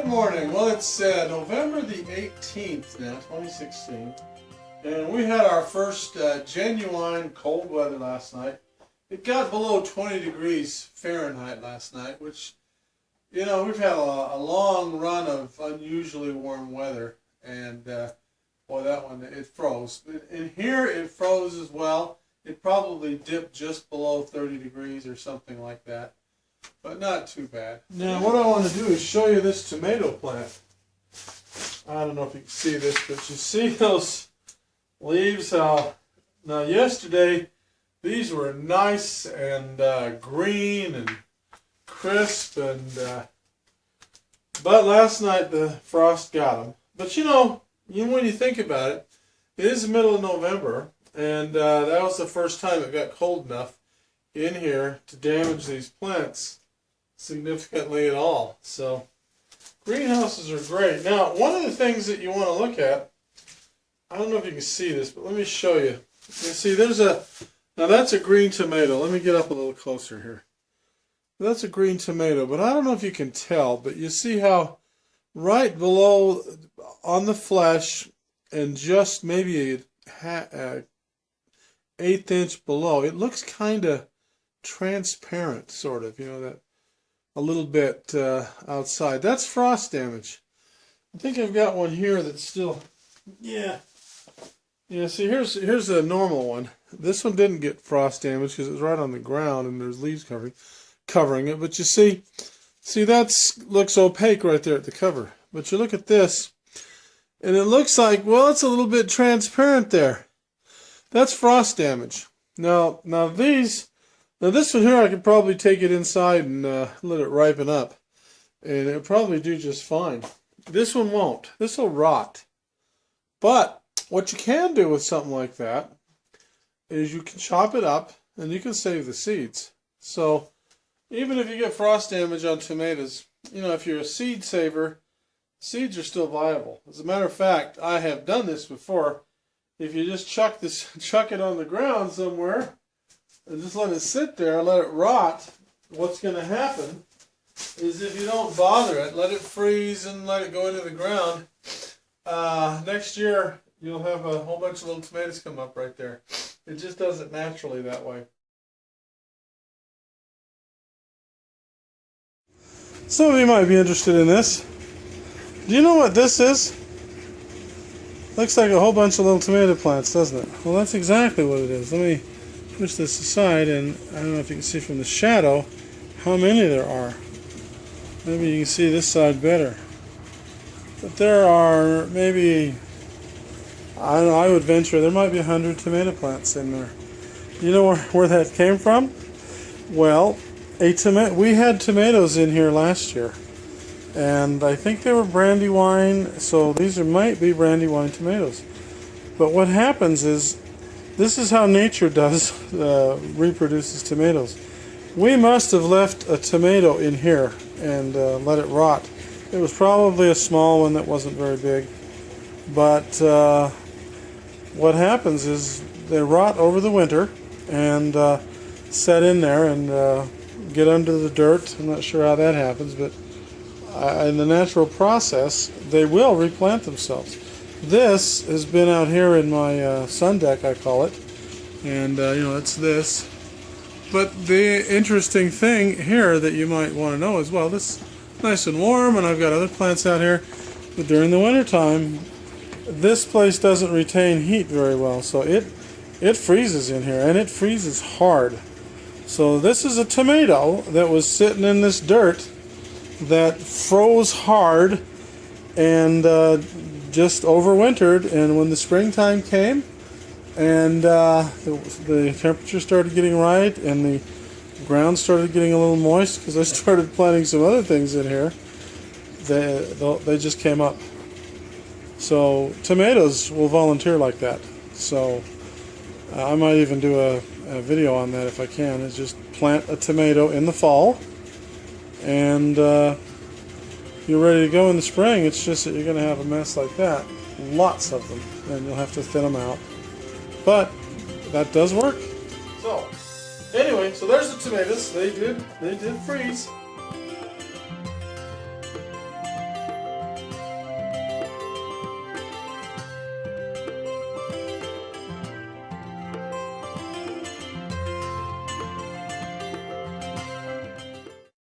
Good morning. Well, it's November the 18th now, 2016, and we had our first genuine cold weather last night. It got below 20 degrees Fahrenheit last night, which, you know, we've had a long run of unusually warm weather, and boy, that one, it froze. In here, it froze as well. It probably dipped just below 30 degrees or something like that. But not too bad. Now what I want to do is show you this tomato plant. I don't know if you can see this, but you see those leaves? Now yesterday these were nice and green and crisp, and but last night the frost got them. But you know when you think about it, it is the middle of November, and that was the first time it got cold enough in here to damage these plants significantly at all. So greenhouses are great. Now, one of the things that you want to look at, I don't know if you can see this, but let me show you. You see, now that's a green tomato. Let me get up a little closer here. That's a green tomato, but I don't know if you can tell, but you see how right below on the flesh and just maybe an eighth inch below, it looks kind of transparent, sort of, that a little bit outside. That's frost damage. I think I've got one here that's still, yeah. See, here's a normal one. This one didn't get frost damage because it was right on the ground and there's leaves covering it. But you see that looks opaque right there at the cover. But you look at this, and it looks like, well, it's a little bit transparent there. That's frost damage. Now this one here, I could probably take it inside and let it ripen up, and it'll probably do just fine. This one won't. This will rot. But what you can do with something like that is you can chop it up and you can save the seeds. So even if you get frost damage on tomatoes, if you're a seed saver, seeds are still viable. As a matter of fact, I have done this before. If you just chuck it on the ground somewhere and just let it sit there and let it rot, what's going to happen is, if you don't bother it, let it freeze and let it go into the ground, next year you'll have a whole bunch of little tomatoes come up right there. It just does it naturally that way. Some of you might be interested in this. Do you know what this is? Looks like a whole bunch of little tomato plants, doesn't it? Well, that's exactly what it is. Let me push this aside, and I don't know if you can see from the shadow how many there are. Maybe you can see this side better. But there are maybe, I don't know, I would venture there might be 100 tomato plants in there. You know where that came from? Well, we had tomatoes in here last year, and I think they were Brandywine, so these might be Brandywine tomatoes. But what happens is, this is how nature reproduces tomatoes. We must have left a tomato in here and let it rot. It was probably a small one that wasn't very big. But what happens is they rot over the winter and set in there and get under the dirt. I'm not sure how that happens, but in the natural process, they will replant themselves. This has been out here in my sun deck, I call it, and it's this. But the interesting thing here that you might want to know is, well, this is nice and warm, and I've got other plants out here, but during the wintertime, this place doesn't retain heat very well, so it freezes in here, and it freezes hard. So this is a tomato that was sitting in this dirt that froze hard and just overwintered, and when the springtime came and the temperature started getting right and the ground started getting a little moist, because I started planting some other things in here, they just came up. So tomatoes will volunteer like that. So I might even do a video on that if I can. Is just plant a tomato in the fall, and you're ready to go in the spring. It's just that you're going to have a mess like that. Lots of them, and you'll have to thin them out. But that does work. So anyway, so there's the tomatoes. They did freeze.